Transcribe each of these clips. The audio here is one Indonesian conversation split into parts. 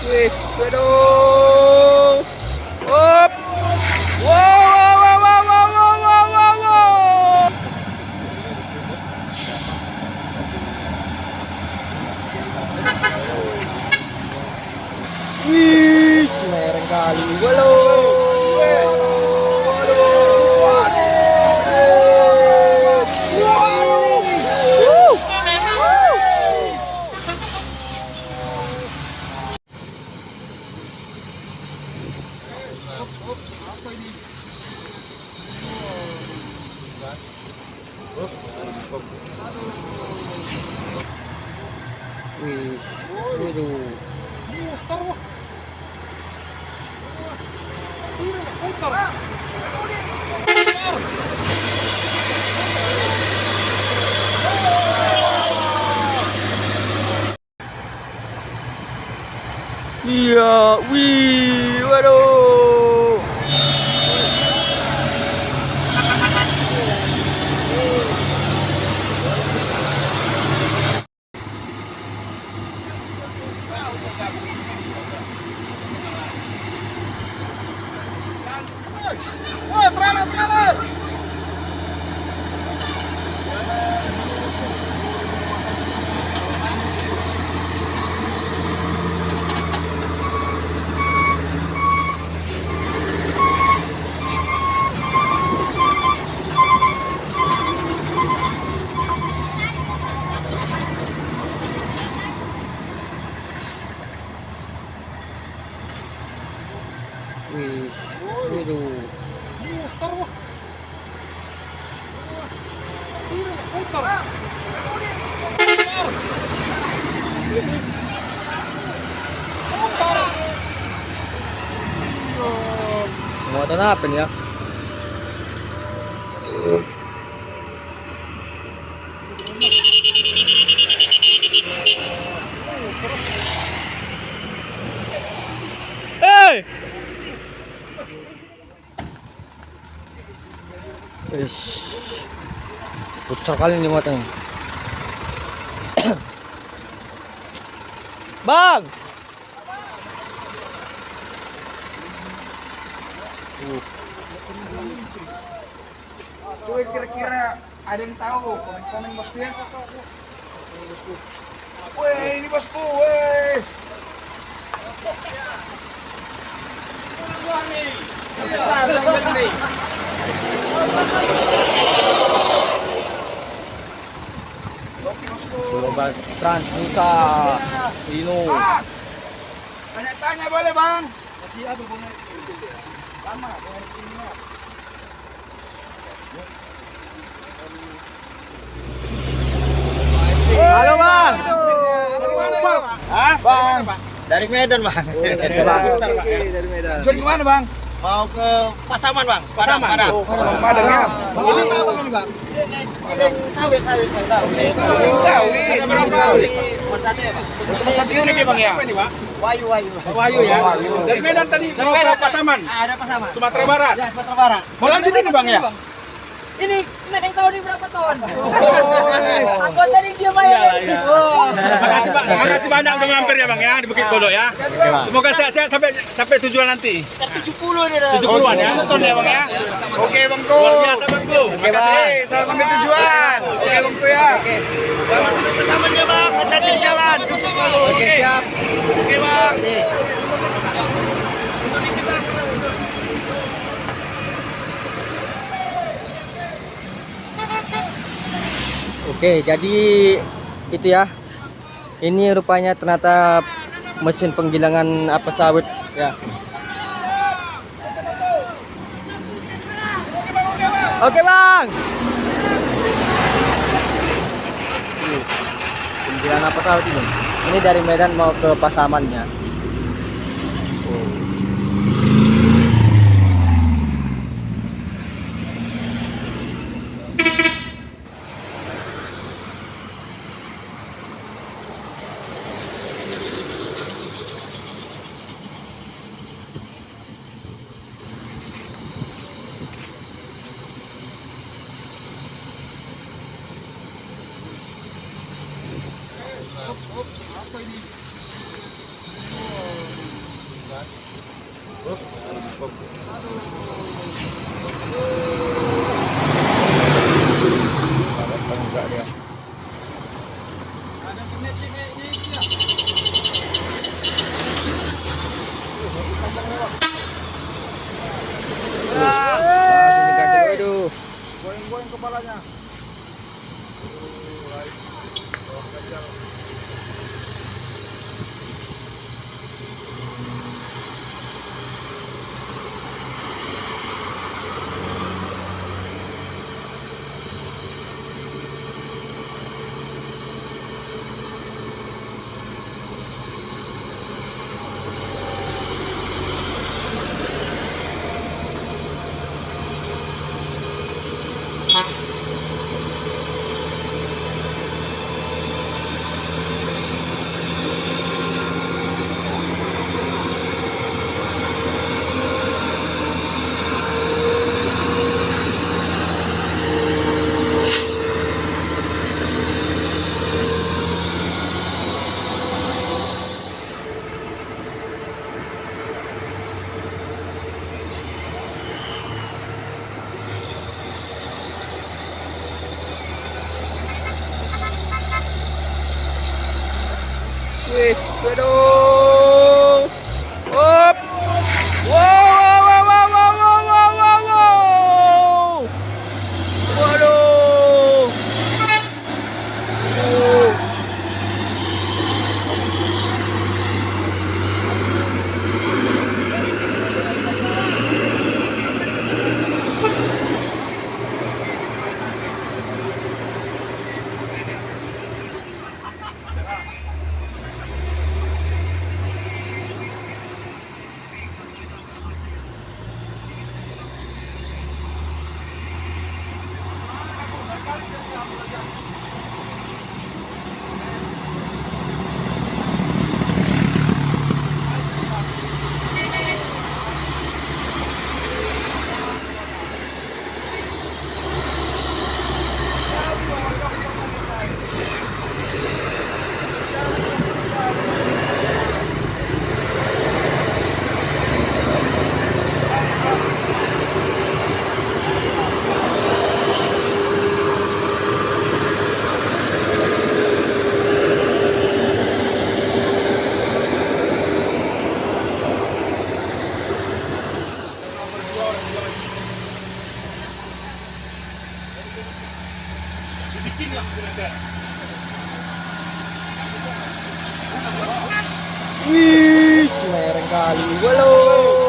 Wis, waduh. Hop. Wow, wow, wow, wow, wow, wow, wow, wow, wow. Wih, mereng kali. Waduh. Wih, waduh. Iya, wih, waduh. Wih, waduh. Muatan apa nih ya? Hey! Wis. Besar kali ini muatannya. Bang! Coba kira-kira ada yang tahu komen-komen bosku ya? Weh, ini bosku, weh. Global Transnusa Ino. Tanya-tanya boleh bang? Masih ada bunga lama, bunga ini. Halo bang. Hah? Bang. Dari Medan, Bang. Dari Medan. Tujuan kemana bang? Mau ke Pasaman, Bang. Padang. Padang ya. Bang, ini apa ini, Bang? Giling sawit. Giling sawit. Buat sate ya, Bang. Cuma satu unit ya bang ya? Wayu. Wayu ya. Dari Medan tadi mau ke Pasaman. Ada Pasaman. Sumatera Barat. Ya, Sumatera Barat. Mau lanjut ini bang ya? Ini naik tahun ini berapa tahun? Aku tadi dia bayar. Iya. Makasih banyak udah mampir ya, Bang ya di Bukit Kodok ya. Semoga sehat-sehat sampai tujuan nanti. 70 nih. 70-an ya. Nonton ya bang ya? Oke bangku. Luar biasa, Bangku. Makasih, selamat sampai tujuan. Oke bangku ya. Selamat bersamanya, Bang. Hati-hati di jalan. Sukses selalu. Oke siap. Oke bang. Oke, jadi itu ya. Ini rupanya ternyata mesin penggilingan apa sawit ya. Oke, Bang. Penggilingan apa sawit ini? Ini dari Medan mau ke Pasaman ya. Goyang-goyang kepalanya. Wis, waduh. Hop. Wow, wow, wow, wow, wow, wow, wow, wow. Waduh. Dibikin nggak mesin ada? Wih, mereng kali. Waduh.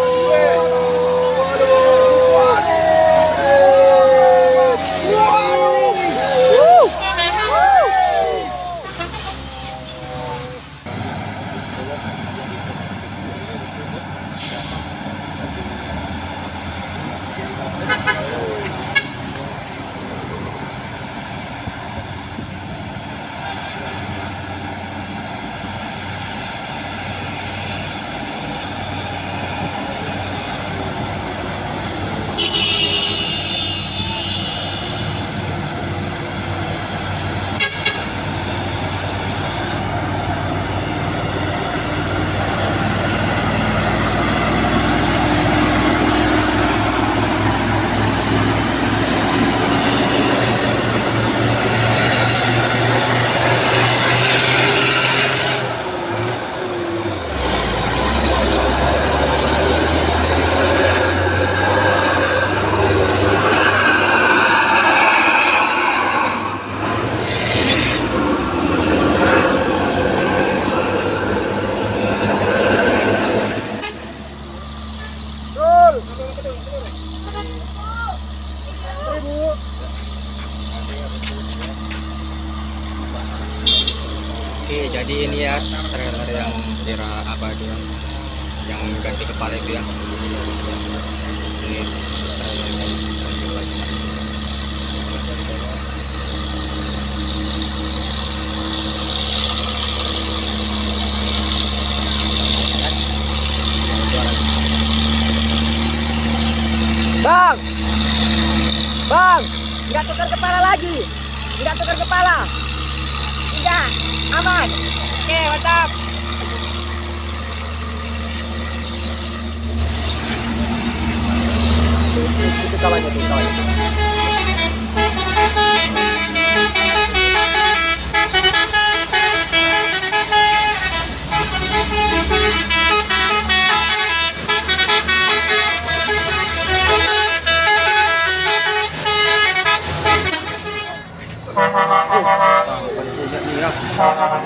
Oke, jadi ini ya trailer yang kira apa itu yang ganti kepala itu ya. Ini trailernya ganti lagi. Bang! Bang! Nggak tukar kepala lagi! Nggak tukar kepala! Tidak! Aman! Oke, mantap! Wih.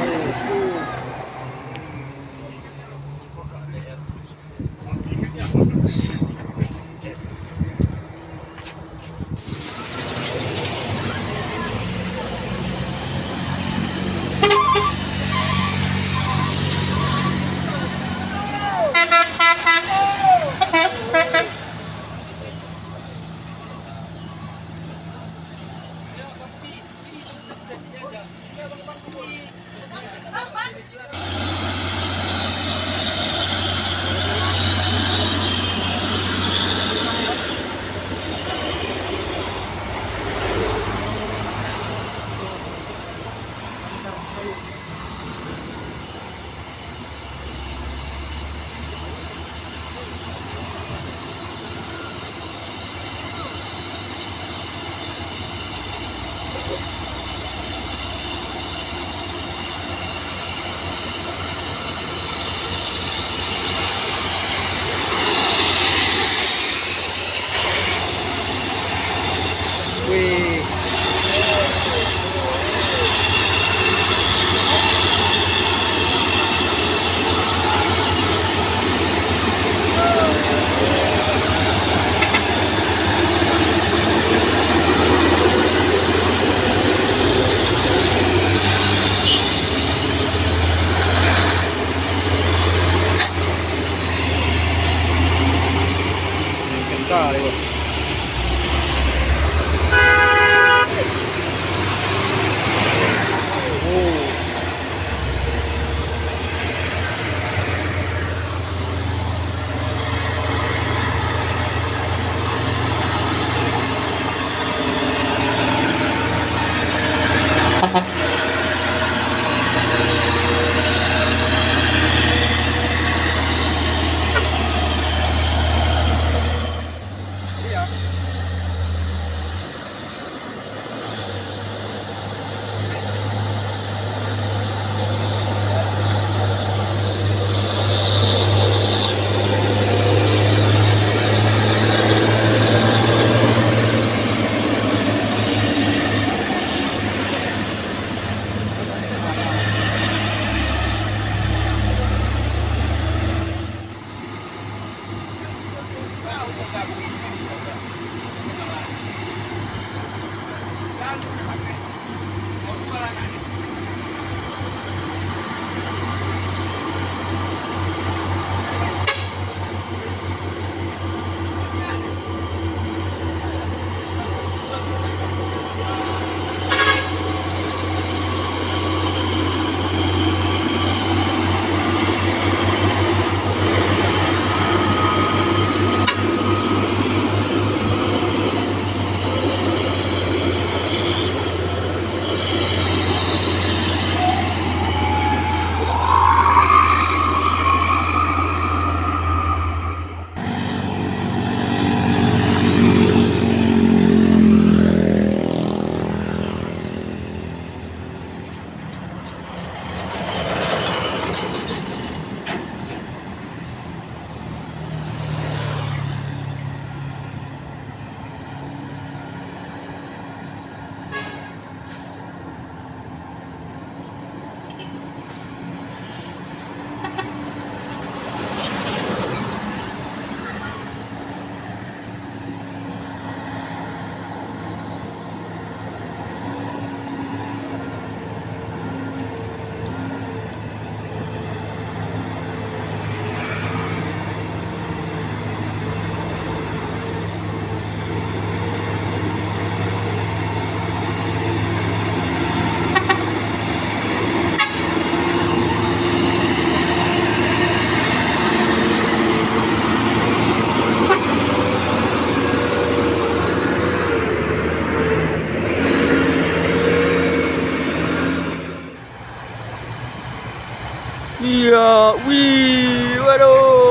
Kali, Bos. Iya, wih, waduh.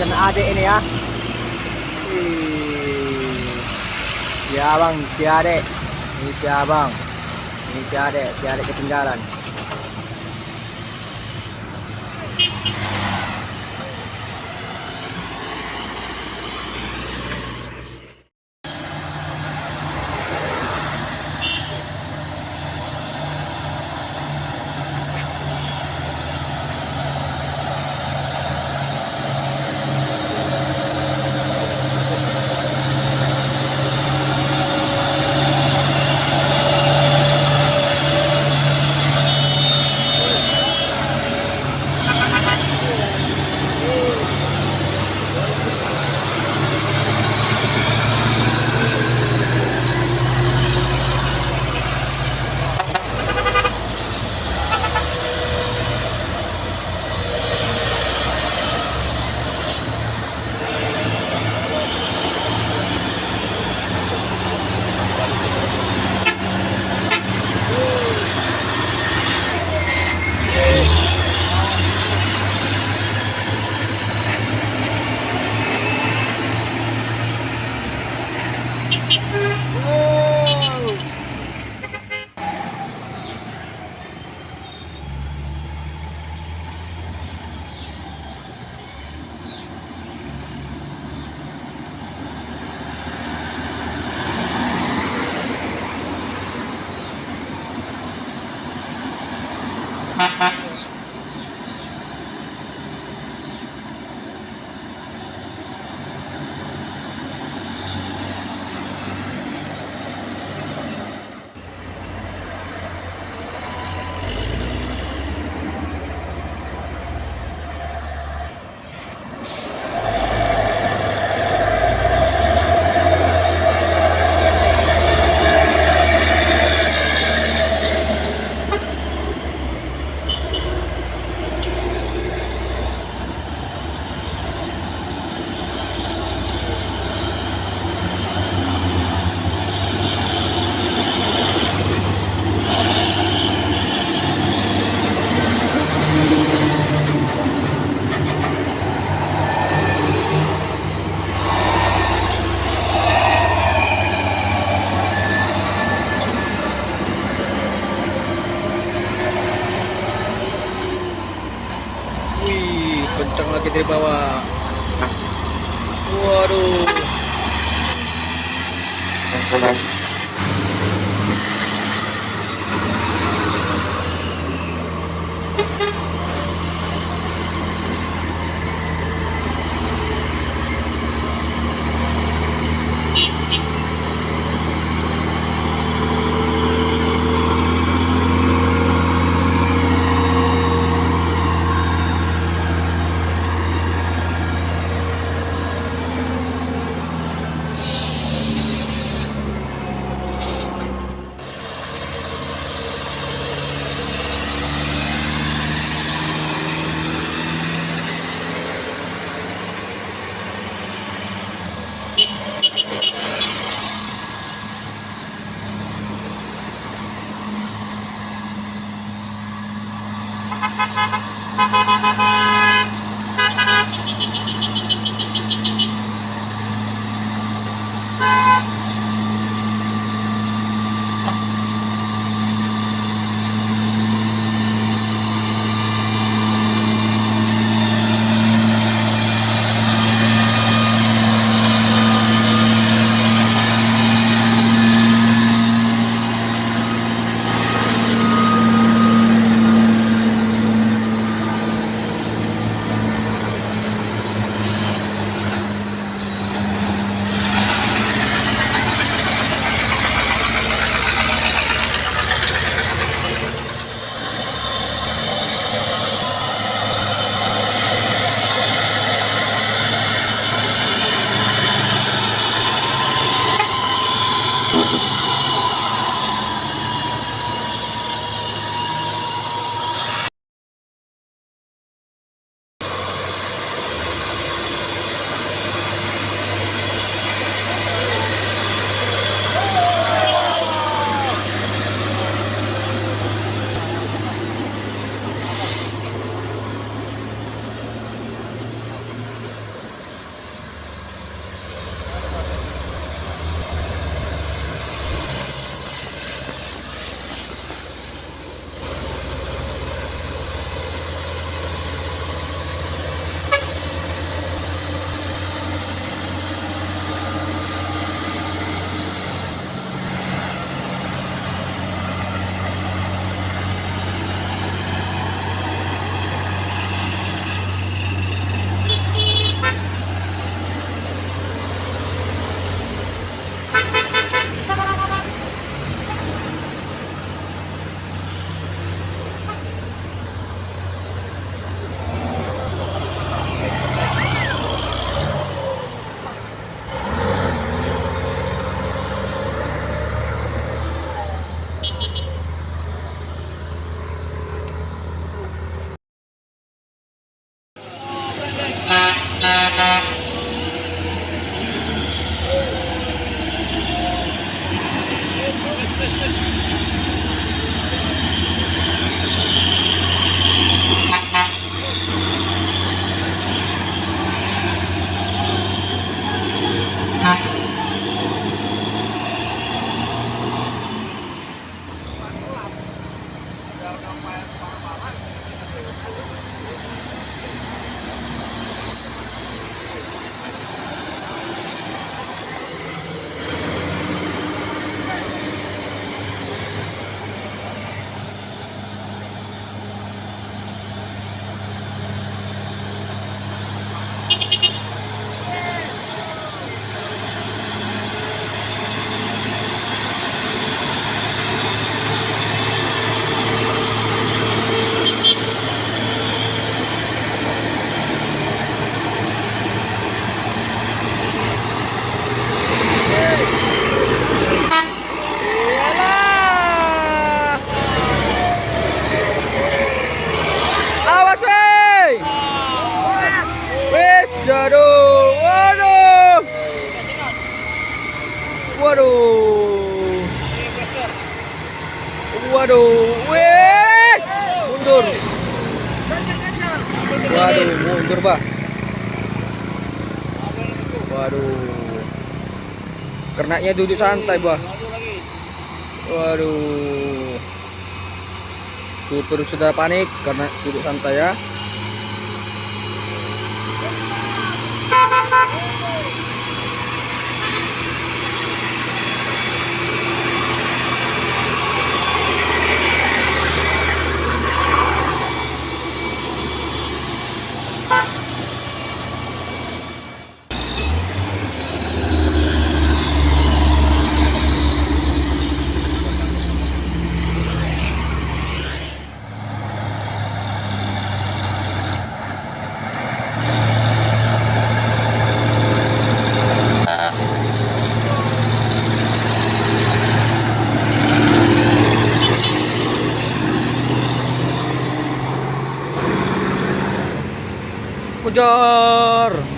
dan adik ini ya. Wih. Si abang, si adik. Ini si abang. Ini si adik ketinggalan. Wih, kencang lagi dari bawah. Waduh. wes, aduh, waduh, waduh, waduh, wes, mundur, waduh, mundur bah, waduh, kernaknya duduk santai bah, waduh, supir sudah panik karena duduk santai ya. Kejar.